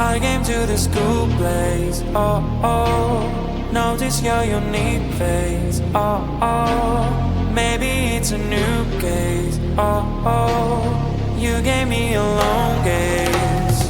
I came to the school place, oh, oh. Notice your unique face, oh, oh. Maybe it's a new case, oh, oh. You gave me a long gaze.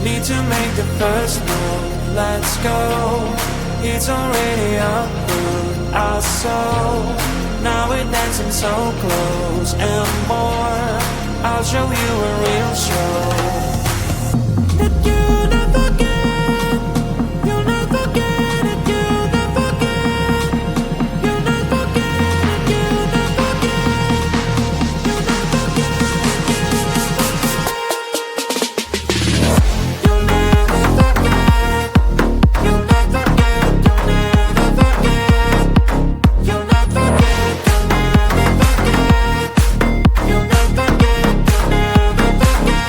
Need to make the first move, let's go. It's already up, I saw. Now we're dancing so close and more. I'll show you a real show. That you never get, you'll never get it, you'll never get, you'll never get it, you'll never get, you'll never get it, you'll never forget, you'll never get, you'll never forget, you'll never get, you'll never forget, you'll never get, you'll never forget.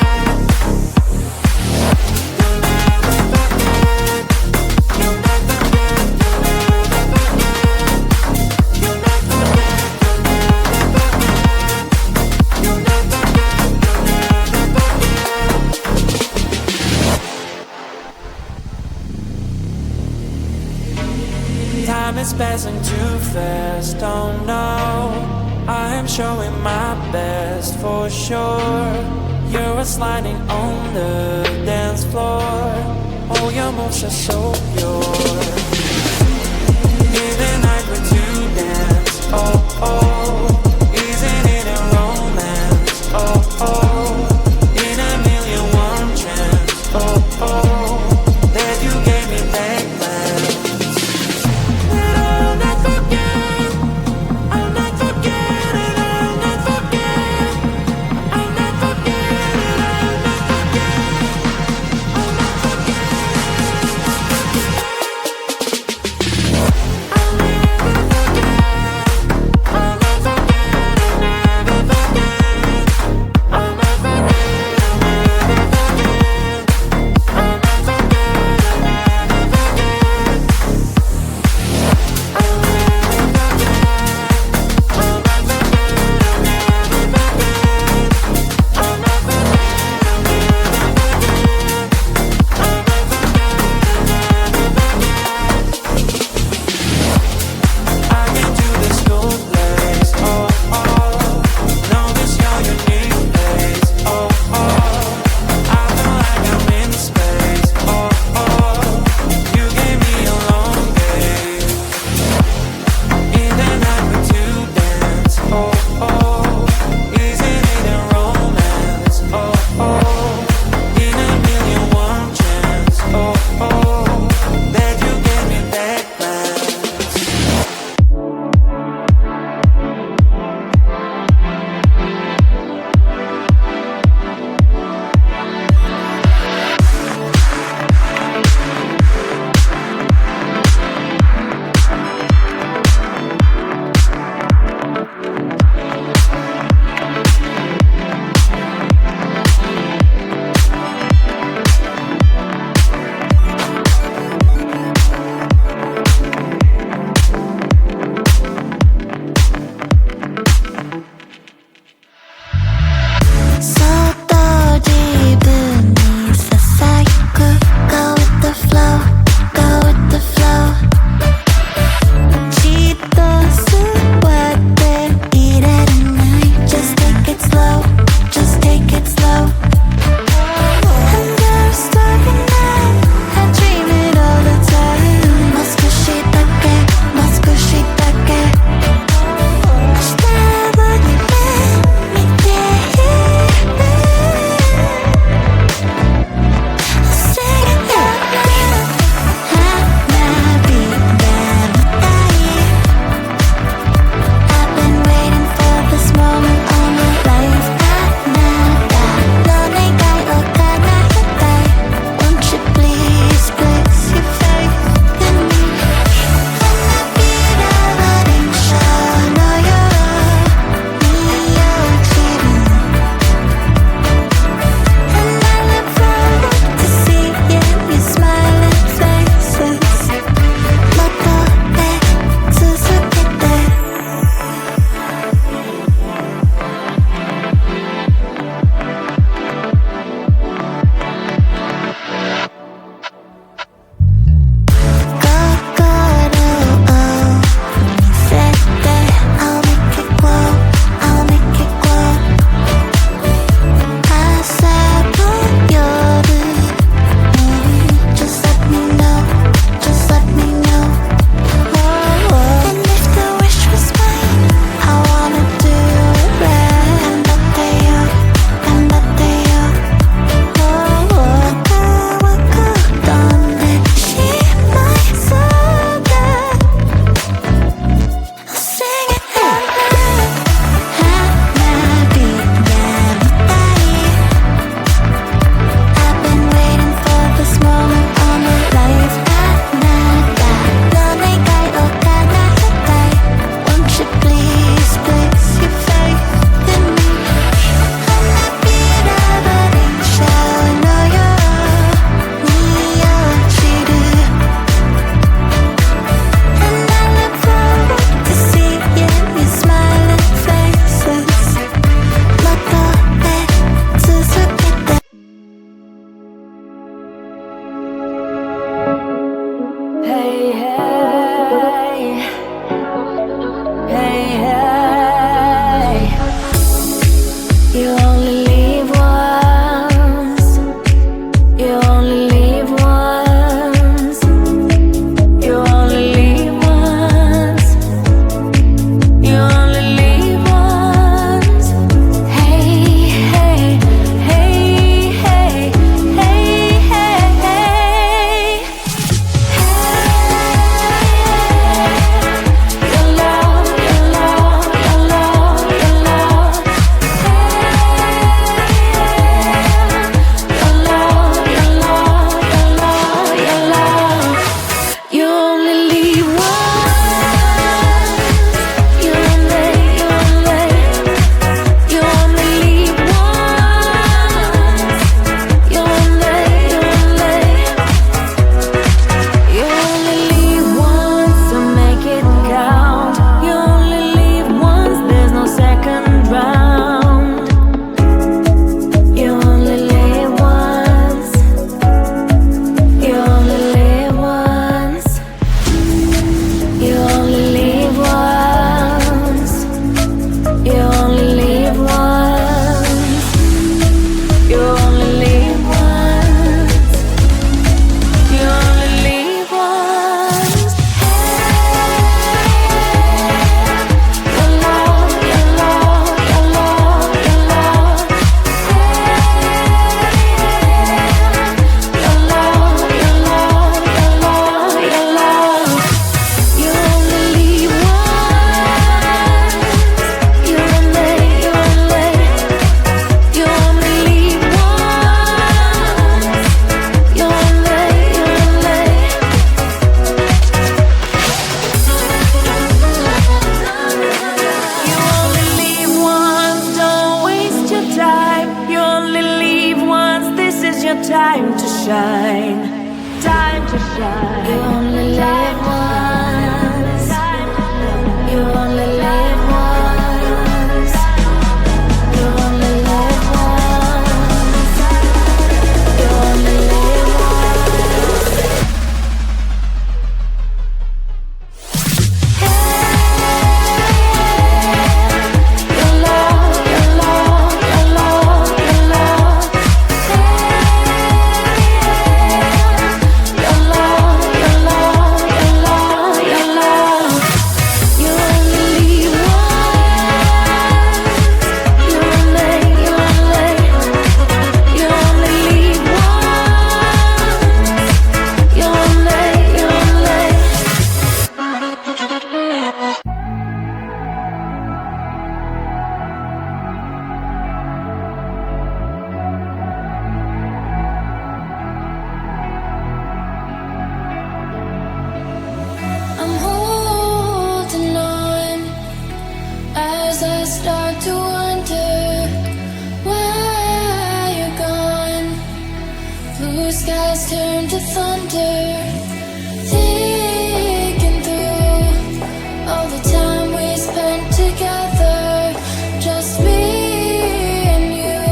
Time is passing too fast, oh no. I am showing my best for sure. You're sliding on the dance floor. All your moves are so pure. In the night with you dance, oh oh. Isn't it a romance, oh oh. In a million one chance, oh oh. That you gave me back glance. That I'll not forget, I'll not forget it, I'll not forget, I'll not forget it, I'll not forget, I'll not forget, I'll never forget, I'll never time to shine, time to shine. You only live once, you only live once, you only live once, you only live once. Your love, your love, your love, your love. Your love, your love, your love, your love. You only live once. You only, you only, you only live once. You only, you only. I'm holding on as I start to wonder why you're gone. Blue skies turn to thunder, thinking through all the time we spent together, just me and you,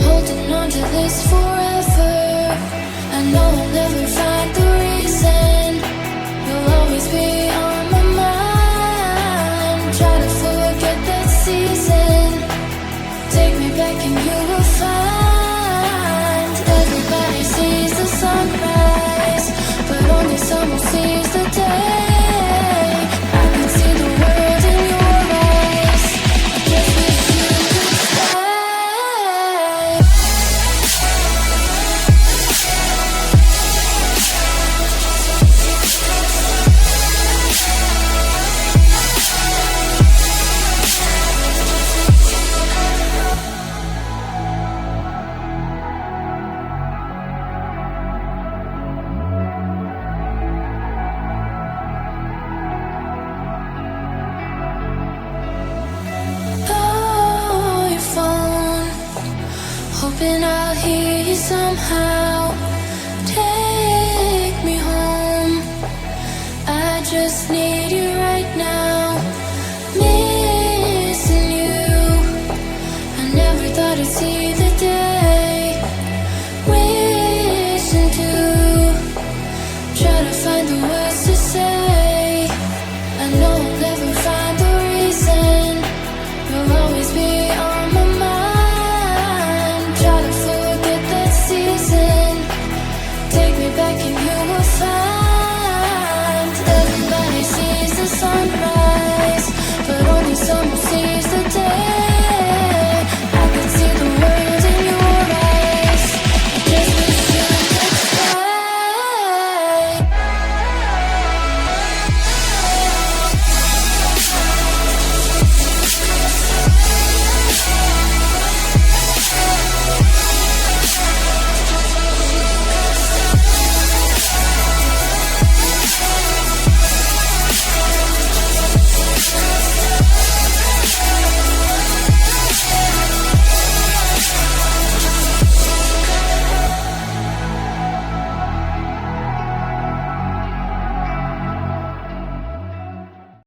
holding on to this forever. I know I'll never find the reason. You'll always be on my mind. Try to forget that season. Take me back and you will find everybody sees the sunrise, but only someone sees the day. I can see the world in your eyes. I just wish you could stay. Oh, your phone, hoping I'll hear you somehow.